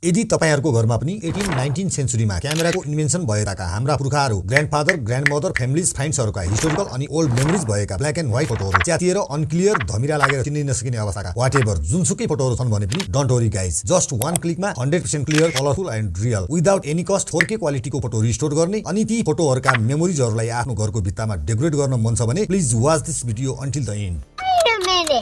यदि तपाईहरुको घरमा पनि 18-19 सेन्चुरीमा क्यामेराको इन्भेन्सन भएका हाम्रा पुर्खाहरू ग्रान्डफादर ग्रान्डमदर फ्यामिलीज फ्रेन्ड्सहरुका हिस्टोरिकल अनि ओल्ड मेमोरिज भएका ब्ल्याक एन्ड व्हाइट फोटोहरु च्यातिएर अनक्लियर धमिरा लागेर चिन्नै नसकिने अवस्थाका व्हाटएभर जुनसुकै फोटोहरु छन् भने पनि don't worry guys, just one क्लिकमा 100% clear, colourful and real without any cost 4K क्वालिटीको फोटो रिस्टोर गर्ने अनि ती फोटोहरुका मेमोरिजहरुलाई आफ्नो घरको भित्तामा डेकोरेट गर्न मन छ भने please watch this video until the and.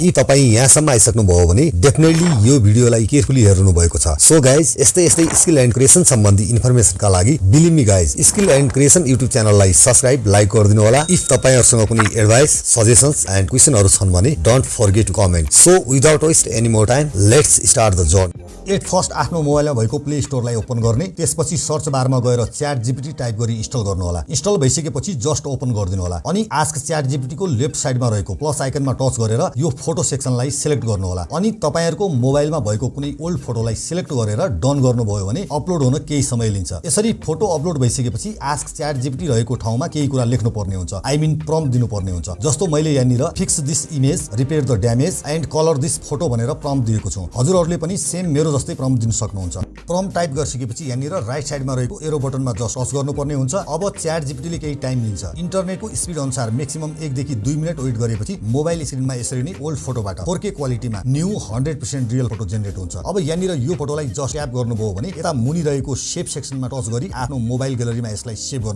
यी तपाई यहाँसम्म आइसक्नु भयो भने डेफिनेटली यो भिडियोलाई केयरफुली हेर्नु भएको छ। सो गाइज, यस्तै स्किल एन्ड क्रिएसन सम्बन्धी इन्फर्मेसनका लागि believe me guys, skill and creation YouTube च्यानललाई सब्स्क्राइब, लाइक गरिदिनु होला। इफ तपाईहरुसँग कुनै एडभाइस, सजेसन्स एन्ड क्वेशनहरु छन् भने don't forget to comment. So without waste any more time, let's start the journey. At first आफ्नो मोबाइलमा भएको प्ले स्टोरलाई ओपन गर्ने, त्यसपछि सर्च बारमा गएर च्याट जीपीटी टाइप गरी इन्स्टल गर्नु होला। इन्स्टल भइसकेपछि जस्ट ओपन गरिदिनु होला अनि आस्क च्याट जीपीटी को लेफ्ट साइडमा रहेको प्लस आइकनमा टच गरेर यो फोटो सेक्सनलाई सिलेक्ट गर्नु होला अनि तपाईहरुको मोबाइलमा भएको कुनै ओल्ड फोटोलाई सिलेक्ट गरेर डन गर्नुभयो भने अपलोड हुन केही समय लिन्छ। यसरी फोटो अपलोड भइसकेपछि आस्क च्याट जीपीटी रहेको ठाउँमा केही कुरा लेख्नु पर्ने हुन्छ, आई मिन प्रम्प्ट दिनु पर्ने हुन्छ। जस्तो मैले यहाँनिर fix this image, repair the damage and colour this photo भनेर प्रम्प्ट दिएको छु। हजुरहरुले पनि सेम मेरो जस्तै प्रम्प्ट दिन सक्नुहुन्छ। प्रम्प्ट टाइप गरिसकेपछि यहाँनिर राइट साइडमा रहेको एरो बटनमा जस्ट टच गर्नुपर्ने हुन्छ। अब च्याट जीपीटीले केही टाइम लिन्छ। इन्टरनेटको स्पिड अनुसार म्याक्सिमम 1 देखि 2 मिनेट वेट गरेपछि मोबाइल स्क्रिनमा यसरी नै ओल्ड फोटोबाट 4K क्वालिटीमा न्यू 100% रियल फोटो जेनेरेट हुन्छ। अब यहाँनिर यो फोटोलाई जस्ट ट्याप गर्नुभयो भने यता मुनि रहेको सेभ सेक्सनमा टच गरी आफ्नो मोबाइल ग्यालरीमा यसलाई सेभ गर्नु